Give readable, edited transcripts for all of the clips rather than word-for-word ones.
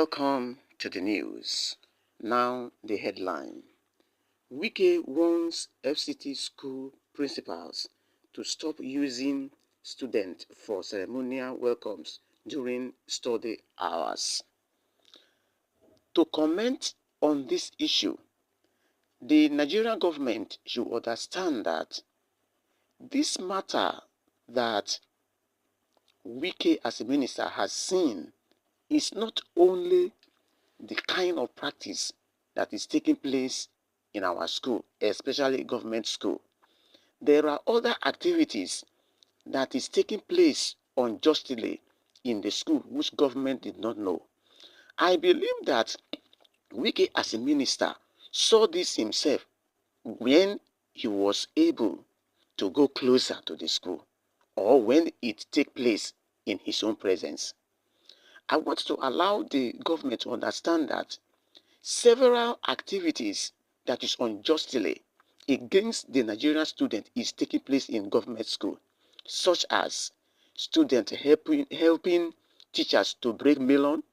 Welcome to the news. Now the headline. Wike warns FCT school principals to stop using students for ceremonial welcomes during study hours. To comment on this issue, the Nigerian government should understand that this matter that Wike as a minister has seen is not only the kind of practice that is taking place in our school, especially government school. There are other activities that is taking place unjustly in the school which government did not know. I believe that Wike as a minister saw this himself when he was able to go closer to the school or when it take place in his own presence. I want to allow the government to understand that several activities that is unjustly against the Nigerian student is taking place in government school, such as students helping teachers to break melon,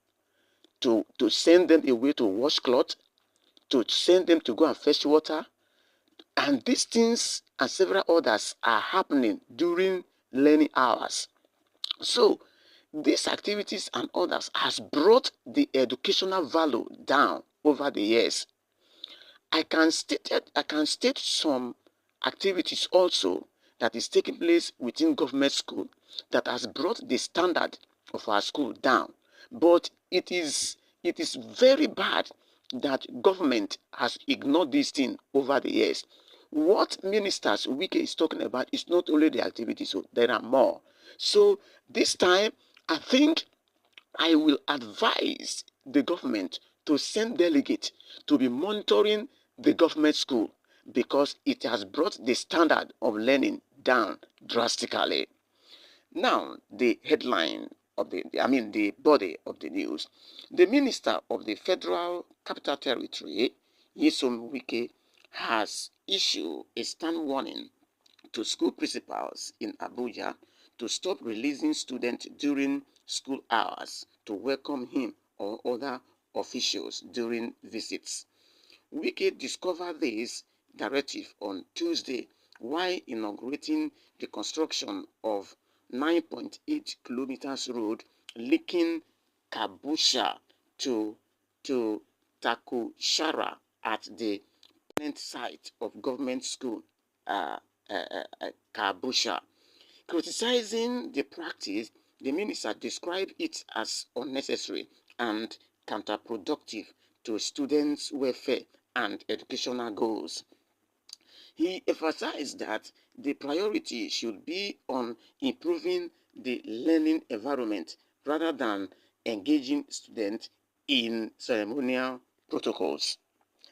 to send them away to wash cloth, to send them to go and fetch water. And these things and several others are happening during learning hours. So these activities and others has brought the educational value down over the years. I can state some activities also that is taking place within government school that has brought the standard of our school down. But it is very bad that government has ignored this thing over the years. What ministers Wike is talking about is not only the activities, so there are more. So this time, I think I will advise the government to send delegates to be monitoring the government school because it has brought the standard of learning down drastically. Now, the headline of the body of the news. The Minister of the Federal Capital Territory, Nyesom Wike, has issued a stern warning to school principals in Abuja to stop releasing students during school hours to welcome him or other officials during visits. Wike discovered this directive on Tuesday while inaugurating the construction of 9.8 kilometers road linking Kabusha to Takushara at the permanent site of government school Kabusha. Criticizing the practice, the minister described it as unnecessary and counterproductive to students' welfare and educational goals. He emphasized that the priority should be on improving the learning environment rather than engaging students in ceremonial protocols.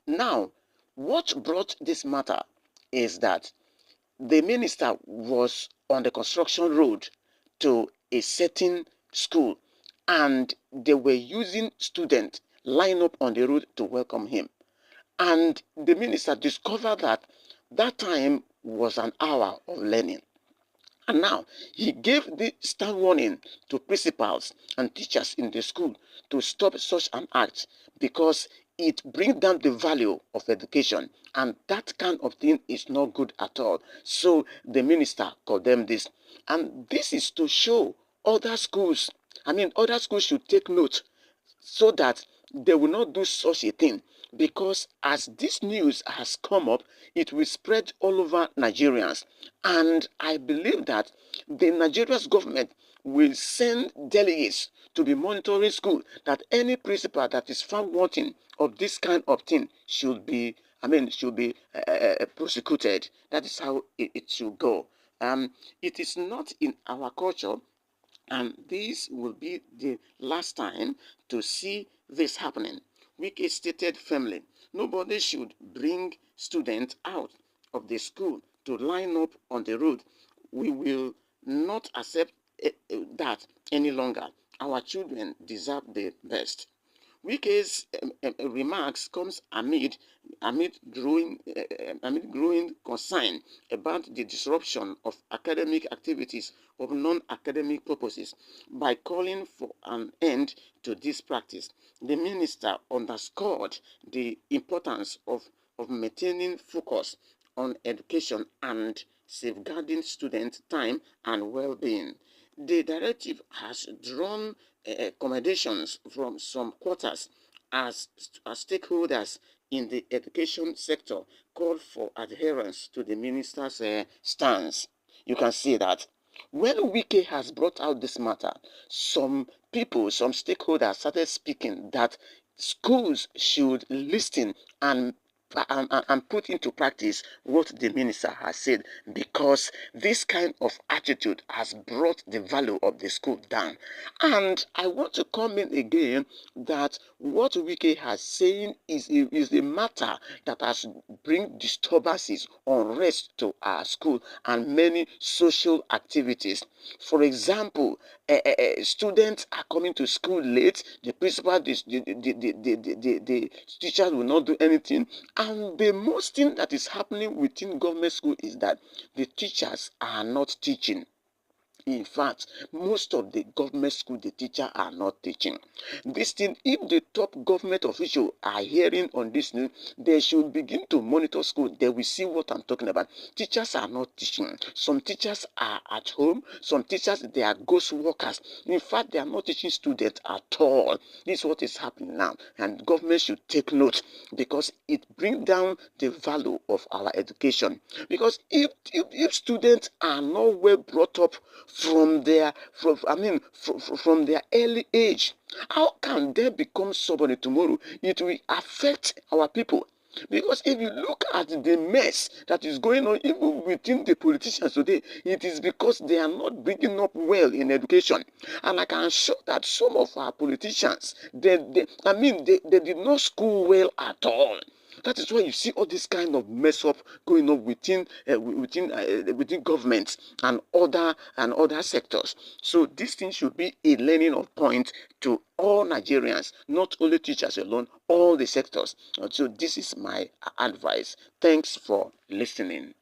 Now, what brought this matter is that the minister was on the construction road to a certain school and they were using students line up on the road to welcome him. And the minister discovered that that time was an hour of learning. And now he gave the stern warning to principals and teachers in the school to stop such an act because it brings down the value of education, and that kind of thing is not good at all. So the minister condemned this, and this is to show other schools. Other schools should take note so that they will not do such a thing, because as this news has come up, it will spread all over Nigerians. And I believe that the Nigeria's government will send delegates to be monitoring school, that any principal that is found wanting of this kind of thing should be prosecuted. That is how it should go. It is not in our culture, and this will be the last time to see this happening. Wike stated firmly, nobody should bring students out of the school to line up on the road. We will not accept that any longer. Our children deserve the best. Wike's remarks comes amid growing concern about the disruption of academic activities of non-academic purposes. By calling for an end to this practice, the minister underscored the importance of maintaining focus on education and safeguarding student time and well-being. The directive has drawn accommodations from some quarters as stakeholders in the education sector called for adherence to the minister's stance. You can see that when Wike has brought out this matter, some people, some stakeholders started speaking that schools should listen and put into practice what the minister has said, because this kind of attitude has brought the value of the school down. And I want to comment again that what Wike has saying is a matter that has bring disturbances, unrest to our school and many social activities. For example, students are coming to school late. The principal, the teachers will not do anything. And the most thing that is happening within government school is that the teachers are not teaching. In fact, most of the government school, the teachers are not teaching. This thing, if the top government officials are hearing on this news, they should begin to monitor school. They will see what I'm talking about. Teachers are not teaching. Some teachers are at home. Some teachers, they are ghost workers. In fact, they are not teaching students at all. This is what is happening now. And government should take note, because it brings down the value of our education. Because if students are not well brought up from their from their early age, how can they become somebody tomorrow? It will affect our people. Because if you look at the mess that is going on even within the politicians today, it is because they are not bringing up well in education. And I can assure that some of our politicians, they did not school well at all. That is why you see all this kind of mess up going on within governments and other sectors. So this thing should be a learning of point to all Nigerians, not only teachers alone, all the sectors. So this is my advice. Thanks for listening.